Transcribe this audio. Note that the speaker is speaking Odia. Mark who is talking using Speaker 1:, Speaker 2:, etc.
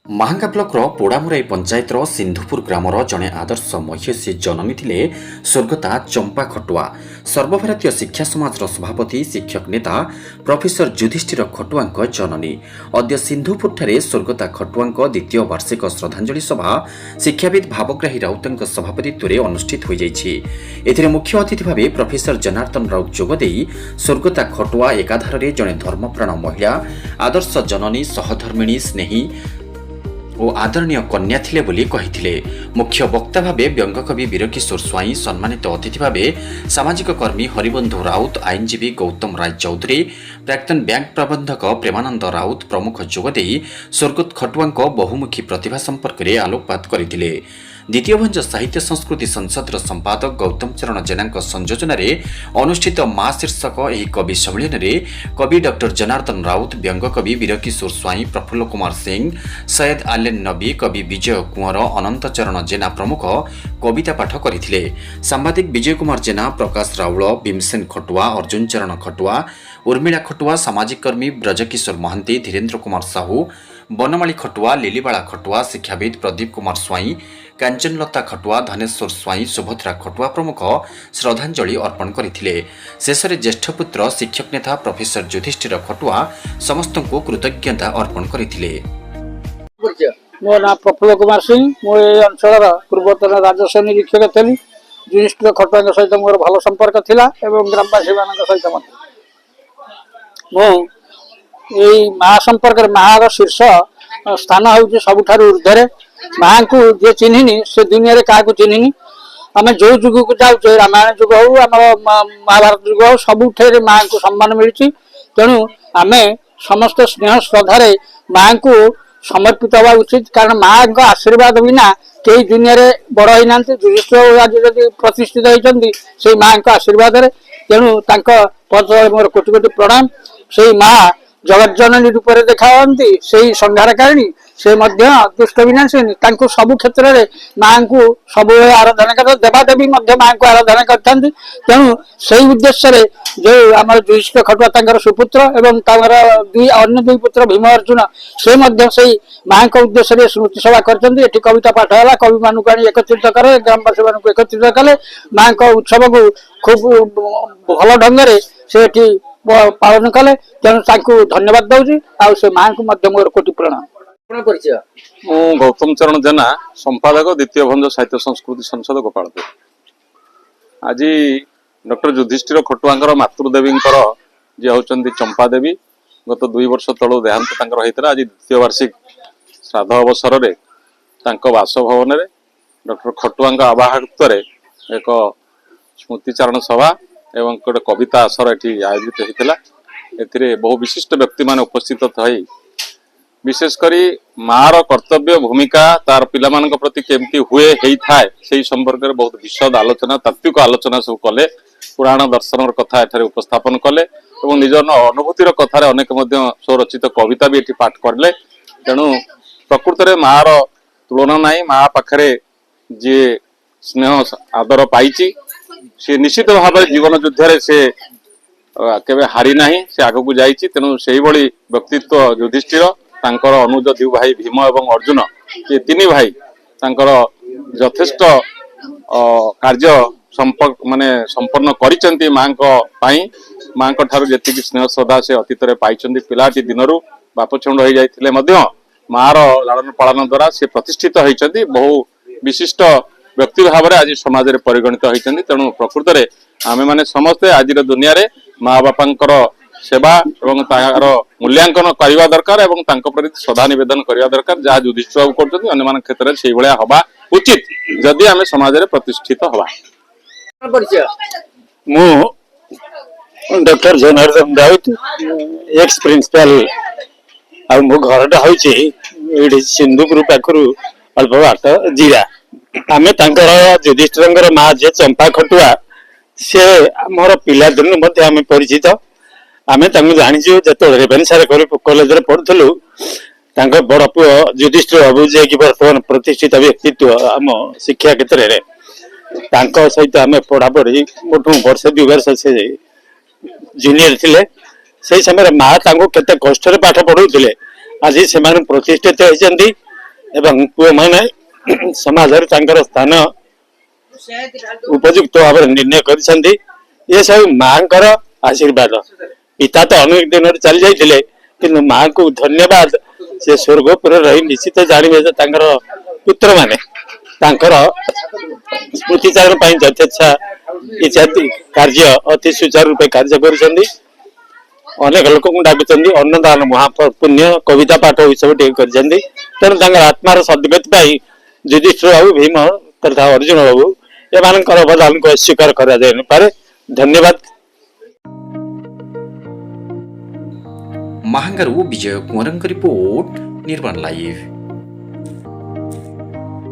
Speaker 1: ମାହାଙ୍ଗା ବ୍ଲକର ପୋଡ଼ାମୁରାଇ ପଞ୍ଚାୟତର ସିନ୍ଧୁପୁର ଗ୍ରାମର ଜଣେ ଆଦର୍ଶ ମହିଷୀ ଜନନୀ ଥିଲେ ସ୍ୱର୍ଗତା ଚମ୍ପା ଖଟୁଆ। ସର୍ବଭାରତୀୟ ଶିକ୍ଷା ସମାଜର ସଭାପତି ଶିକ୍ଷକ ନେତା ପ୍ରଫେସର ଯୁଧିଷ୍ଠିର ଖଟୁଆଙ୍କ ଜନନୀ। ଅଦ୍ୟ ସିନ୍ଧୁପୁରଠାରେ ସ୍ୱର୍ଗତା ଖଟୁଆଙ୍କ ଦ୍ୱିତୀୟ ବାର୍ଷିକ ଶ୍ରଦ୍ଧାଞ୍ଜଳି ସଭା ଶିକ୍ଷାବିତ୍ ଭାବଗ୍ରାହୀ ରାଉତଙ୍କ ସଭାପତିତ୍ୱରେ ଅନୁଷ୍ଠିତ ହୋଇଯାଇଛି। ଏଥିରେ ମୁଖ୍ୟ ଅତିଥି ଭାବେ ପ୍ରଫେସର ଜନାର୍ଦ୍ଦନ ରାଉତ ଯୋଗଦେଇ ସ୍ୱର୍ଗତା ଖଟୁଆ ଏକାଧାରରେ ଜଣେ ଧର୍ମପ୍ରାଣ ମହିଳା, ଆଦର୍ଶ ଜନନୀ, ସହଧର୍ମିଣୀ, ସ୍ନେହୀ ଓ ଆଦରଣୀୟ କନ୍ୟା ଥିଲେ ବୋଲି କହିଥିଲେ। ମୁଖ୍ୟ ବକ୍ତା ଭାବେ ବ୍ୟଙ୍ଗକବି ବୀରକିଶୋର ସ୍ୱାଇଁ, ସମ୍ମାନିତ ଅତିଥି ଭାବେ ସାମାଜିକ କର୍ମୀ ହରିବନ୍ଧୁ ରାଉତ, ଆଇନଜୀବୀ ଗୌତମ ରାୟ ଚୌଧୁରୀ, ପ୍ରାକ୍ତନ ବ୍ୟାଙ୍କ ପ୍ରବନ୍ଧକ ପ୍ରେମାନନ୍ଦ ରାଉତ ପ୍ରମୁଖ ଯୋଗଦେଇ ସ୍ୱର୍ଗତ ଖଟୁଆଙ୍କ ବହୁମୁଖୀ ପ୍ରତିଭା ସମ୍ପର୍କରେ ଆଲୋକପାତ କରିଥିଲେ। ଦ୍ୱିତୀୟ ଭଞ୍ଜ ସାହିତ୍ୟ ସଂସ୍କୃତି ସଂସଦର ସମ୍ପାଦକ ଗୌତମ ଚରଣ ଜେନାଙ୍କ ସଂଯୋଜନାରେ ଅନୁଷ୍ଠିତ ମା ଶୀର୍ଷକ ଏହି କବି ସମ୍ମିଳନୀରେ କବି ଡକ୍ଟର ଜନାର୍ଦ୍ଦନ ରାଉତ, ବ୍ୟଙ୍ଗକବି ବୀରକିଶୋର ସ୍ୱାଇଁ, ପ୍ରଫୁଲ୍ଲ କୁମାର ସିଂ, ସୟଦ ଆଲେନ ନବୀ, କବି ବିଜୟ କୁଅଁର, ଅନନ୍ତ ଚରଣ ଜେନା ପ୍ରମୁଖ କବିତା ପାଠ କରିଥିଲେ। ସାମ୍ବାଦିକ ବିଜୟ କୁମାର ଜେନା, ପ୍ରକାଶ ରାଉଳ, ଭୀମସେନ ଖଟୁଆ, ଅର୍ଜୁନ ଚରଣ ଖଟୁଆ, ଉର୍ମିଳା ଖଟୁଆ, ସାମାଜିକ କର୍ମୀ ବ୍ରଜକିଶୋର ମହାନ୍ତି, ଧୀରେନ୍ଦ୍ର କୁମାର ସାହୁ, ବନମାଳୀ ଖଟୁଆ, ଲିଲିବାଳା ଖଟୁଆ, ଶିକ୍ଷାବିତ୍ ପ୍ରଦୀପ କୁମାର ସ୍ୱାଇଁ, କାଞ୍ଚନଲତା ଖଟୁଆ, ଧନେଶ୍ୱର ସ୍ୱାଇଁ, ସୁଭଦ୍ରା ଖଟୁଆ ପ୍ରମୁଖ ଶ୍ରଦ୍ଧାଞ୍ଜଳି ଅର୍ପଣ କରିଥିଲେ। ଶେଷରେ ଜ୍ୟେଷ୍ଠ ପୁତ୍ର ଶିକ୍ଷକ ନେତା ପ୍ରଫେସର ଯୁଧିଷ୍ଠିର ଖଟୁଆ ସମସ୍ତଙ୍କୁ କୃତଜ୍ଞତା ଅର୍ପଣ କରିଥିଲେ।
Speaker 2: ମୋ ନାଁ ପ୍ରଫୁଲ୍ଲ କୁମାର ସିଂ। ମୁଁ ଏହି ଅଞ୍ଚଳର ପୂର୍ବତନ ରାଜସ୍ୱ ନିରୀକ୍ଷକ ଥିଲି। ଯୁଧିଷ୍ଠିର ଖଟୁଆଙ୍କ ସହିତ ମୋର ଭଲ ସମ୍ପର୍କ ଥିଲା ଏବଂ ଗ୍ରାମବାସୀମାନଙ୍କ ସହିତ ମଧ୍ୟ। ମୁଁ ଏଇ ମା ସମ୍ପର୍କରେ, ମାର ଶୀର୍ଷ ସ୍ଥାନ ହେଉଛି ସବୁଠାରୁ ଉର୍ଦ୍ଧ୍ୱରେ। ମାଙ୍କୁ ଯିଏ ଚିହ୍ନିନି ସେ ଦୁନିଆରେ କାହାକୁ ଚିହ୍ନିନି। ଆମେ ଯୋଉ ଯୁଗକୁ ଯାଉଛେ, ରାମାୟଣ ଯୁଗ ହଉ, ଆମର ମହାଭାରତ ଯୁଗ ହଉ, ସବୁଠାରେ ମାଙ୍କୁ ସମ୍ମାନ ମିଳିଛି। ତେଣୁ ଆମେ ସମସ୍ତେ ସ୍ନେହ ଶ୍ରଦ୍ଧାରେ ମାଙ୍କୁ ସମର୍ପିତ ହେବା ଉଚିତ, କାରଣ ମାଙ୍କ ଆଶୀର୍ବାଦ ବିନା କେହି ଦୁନିଆରେ ବଡ଼ ହେଇନାହାନ୍ତି। ଯୁଧିଷ୍ଠିର ଆଜି ଯଦି ପ୍ରତିଷ୍ଠିତ ହେଇଛନ୍ତି ସେଇ ମାଙ୍କ ଆଶୀର୍ବାଦରେ। ତେଣୁ ତାଙ୍କ ପଦରେ ମୋର କୋଟି କୋଟି ପ୍ରଣାମ। ସେଇ ମା ଜଗଜ୍ଜନନୀ ରୂପରେ ଦେଖାନ୍ତି, ସେଇ ସଂହାରକାରିଣୀ, ସେ ମଧ୍ୟ ଦୁଷ୍ଟ ବିନାଶିନୀ। ତାଙ୍କୁ ସବୁ କ୍ଷେତ୍ରରେ ମାଙ୍କୁ ସବୁବେଳେ ଆରାଧନା କର, ଦେବାଦେବୀ ମଧ୍ୟ ମାଙ୍କୁ ଆରାଧନା କରିଥାନ୍ତି। ତେଣୁ ସେଇ ଉଦ୍ଦେଶ୍ୟରେ ଯୋଉ ଆମର ଯୁଧିଷ୍ଠିର ଖଟୁଆ ତାଙ୍କର ସୁପୁତ୍ର ଏବଂ ତାଙ୍କର ଅନ୍ୟ ଦୁଇ ପୁତ୍ର ଭୀମ, ଅର୍ଜୁନ, ସେ ମଧ୍ୟ ସେଇ ମାଙ୍କ ଉଦ୍ଦେଶ୍ୟରେ ସ୍ମୃତି ସଭା କରିଛନ୍ତି। ଏଠି କବିତା ପାଠ ହେଲା, କବିମାନଙ୍କୁ ଆଣି ଏକତ୍ରିତ କଲେ, ଗ୍ରାମବାସୀମାନଙ୍କୁ ଏକତ୍ରିତ କଲେ, ମାଙ୍କ ଉତ୍ସବକୁ ଖୁବ ଭଲ ଢଙ୍ଗରେ ସେ ଏଠି ପାଳନ କଲେ। ତେଣୁ ତାଙ୍କୁ ଧନ୍ୟବାଦ ଦଉଛି। ଆଉ ସେ ମାଙ୍କୁ ମଧ୍ୟ ମୋର କୋଟି ପ୍ରଣାମ।
Speaker 3: ମୁଁ ଗୌତମ ଚରଣ ଜେନା, ସମ୍ପାଦକ ଦ୍ୱିତୀୟ ଭଞ୍ଜ ସାହିତ୍ୟ ସଂସ୍କୃତି ସଂସଦ ଗୋପାଳପୁର। ଆଜି ଡକ୍ଟର ଯୁଧିଷ୍ଠିର ଖଟୁଆଙ୍କର ମାତୃଦେବୀଙ୍କର ଯିଏ ହେଉଛନ୍ତି ଚମ୍ପା ଦେବୀ, ଗତ 2 ବର୍ଷ ତଳୁ ଦେହାନ୍ତ ତାଙ୍କର ହେଇଥିଲା। ଆଜି ଦ୍ୱିତୀୟ ବାର୍ଷିକ ଶ୍ରାଦ୍ଧ ଅବସରରେ ତାଙ୍କ ବାସଭବନରେ ଡକ୍ଟର ଖଟୁଆଙ୍କ ଆବାହତ୍ୱରେ ଏକ ସ୍ମୃତିଚାରଣ ସଭା ଏବଂ ଗୋଟେ କବିତା ଆସର ଏଠି ଆୟୋଜିତ ହୋଇଥିଲା। ଏଥିରେ ବହୁ ବିଶିଷ୍ଟ ବ୍ୟକ୍ତିମାନେ ଉପସ୍ଥିତ ଥାଇ ବିଶେଷ କରି ମାର କର୍ତ୍ତବ୍ୟ ଭୂମିକା ତାର ପିଲାମାନଙ୍କ ପ୍ରତି କେମିତି ହୁଏ ହେଇଥାଏ ସେହି ସମ୍ପର୍କରେ ବହୁତ ବିଶଦ ଆଲୋଚନା, ତାତ୍ତ୍ୱିକ ଆଲୋଚନା ସବୁ କଲେ। ପୁରାଣ ଦର୍ଶନର କଥା ଏଠାରେ ଉପସ୍ଥାପନ କଲେ ଏବଂ ନିଜର ଅନୁଭୂତିର କଥାରେ ଅନେକ ମଧ୍ୟ ସ୍ୱରଚିତ କବିତା ବି ଏଠି ପାଠ କରିଲେ। ତେଣୁ ପ୍ରକୃତରେ ମାର ତୁଳନା ନାହିଁ। ମା ପାଖରେ ଯିଏ ସ୍ନେହ ଆଦର ପାଇଛି, ସେ ନିଶ୍ଚିତ ଭାବରେ ଜୀବନ ଯୁଦ୍ଧରେ ସେ କେବେ ହାରି ନାହିଁ, ସେ ଆଗକୁ ଯାଇଛି। ତେଣୁ ସେଇଭଳି ବ୍ୟକ୍ତିତ୍ୱ ଯୁଧିଷ୍ଠିର, ତାଙ୍କର ଅନୁଜ ଦୁଇ ଭାଇ ଭୀମ ଏବଂ ଅର୍ଜୁନ, ଏ 3 ଭାଇ ତାଙ୍କର ଯଥେଷ୍ଟ କାର୍ଯ୍ୟ ସମ୍ପନ୍ନ କରିଛନ୍ତି ମାଙ୍କ ପାଇଁ। ମାଙ୍କ ଠାରୁ ଯେତିକି ସ୍ନେହ ଶ୍ରଦ୍ଧା ସେ ଅତୀତରେ ପାଇଛନ୍ତି, ପିଲାଟି ଦିନରୁ ବାପ ଛଣ୍ଡ ହୋଇଯାଇଥିଲେ ମଧ୍ୟ ମାର ଲାଳନ ପାଳନ ଦ୍ୱାରା ସେ ପ୍ରତିଷ୍ଠିତ ହୋଇଛନ୍ତି, ବହୁ ବିଶିଷ୍ଟ ବ୍ୟକ୍ତି ଭାବରେ ଆଜି ସମାଜରେ ପରିଗଣିତ ହୋଇଛନ୍ତି। ତେଣୁ ପ୍ରକୃତରେ ଆମେମାନେ ସମସ୍ତେ ଆଜିର ଦୁନିଆରେ ମା ବାପାଙ୍କର ସେବା ଏବଂ ତାହାର ମୂଲ୍ୟାଙ୍କନ କରିବା ଦରକାର ଏବଂ ତାଙ୍କ ପ୍ରତି ଶ୍ରଦ୍ଧା ନିବେଦନ କରିବା ଦରକାର। ଯାହା ଯୁଧିଷ୍ଠିର ବାବୁ କରୁଛନ୍ତି, ଅନ୍ୟମାନଙ୍କ କ୍ଷେତ୍ରରେ ସେଇଭଳିଆ ହବା ଉଚିତ ଯଦି ଆମେ ସମାଜରେ ପ୍ରତିଷ୍ଠିତ ହବା।
Speaker 4: ମୁଁ doctor Janardan Raut, ex principal. ଆଉ ମୋ ଘରଟା ହଉଛି ଏଇଠି ସିନ୍ଧୁପୁର ପାଖରୁ ଅଳ୍ପ ବାଟ ଜିରା। ଆମେ ତାଙ୍କର ଯୁଧିଷ୍ଠିରଙ୍କର ମା ଯିଏ ଚମ୍ପା ଖଟୁଆ, ସେ ଆମର ପିଲାଦିନୁ ମଧ୍ୟ ଆମେ ପରିଚିତ। ଆମେ ତାଙ୍କୁ ଜାଣିଛୁ ଯେତେବେଳେ ରେଭେନ୍ସାରେ କଲେଜରେ ପଢୁଥିଲୁ। ତାଙ୍କ ବଡ ପୁଅ ଯୁଧିଷ୍ଠିର ବାବୁ, ଯିଏକି ବର୍ତ୍ତମାନ ପ୍ରତିଷ୍ଠିତ ବ୍ୟକ୍ତିତ୍ୱ ଆମ ଶିକ୍ଷା କ୍ଷେତ୍ରରେ, ତାଙ୍କ ସହିତ ଆମେ ପଢାପଢି ମୋଠୁ 1-2 ବର୍ଷ ସେ ଜୁନିୟର ଥିଲେ। ସେଇ ସମୟରେ ମା ତାଙ୍କୁ କେତେ କଷ୍ଟରେ ପାଠ ପଢଉଥିଲେ। ଆଜି ସେମାନେ ପ୍ରତିଷ୍ଠିତ ହେଇଛନ୍ତି। एवं पुओ माने समाज स्थान उपयुक्त भाव निर्णय कर ये सब माँ आशीर्वाद पिता तो अनेक दिन चली जाते कि माँ को धन्यवाद से स्वर्गपुर रही निश्चित जानवे पुत्र माने स्मृतिचारण यथेच्छा इत्यादि कार्य अति सुचारू रूपे कार्य कर अनेक लोक डाकुंट अन्नदान महापुण्य कविता पाठ सब तेणु आत्मार सदगति युधिष्ठिर बाबू भीम तथा अर्जुन बाबू एम अवदान को अस्वीकार करा जाए पारे। धन्यवाद।
Speaker 1: महांगारू विजय कुंवरंग रिपोर्ट निर्माण लाइव।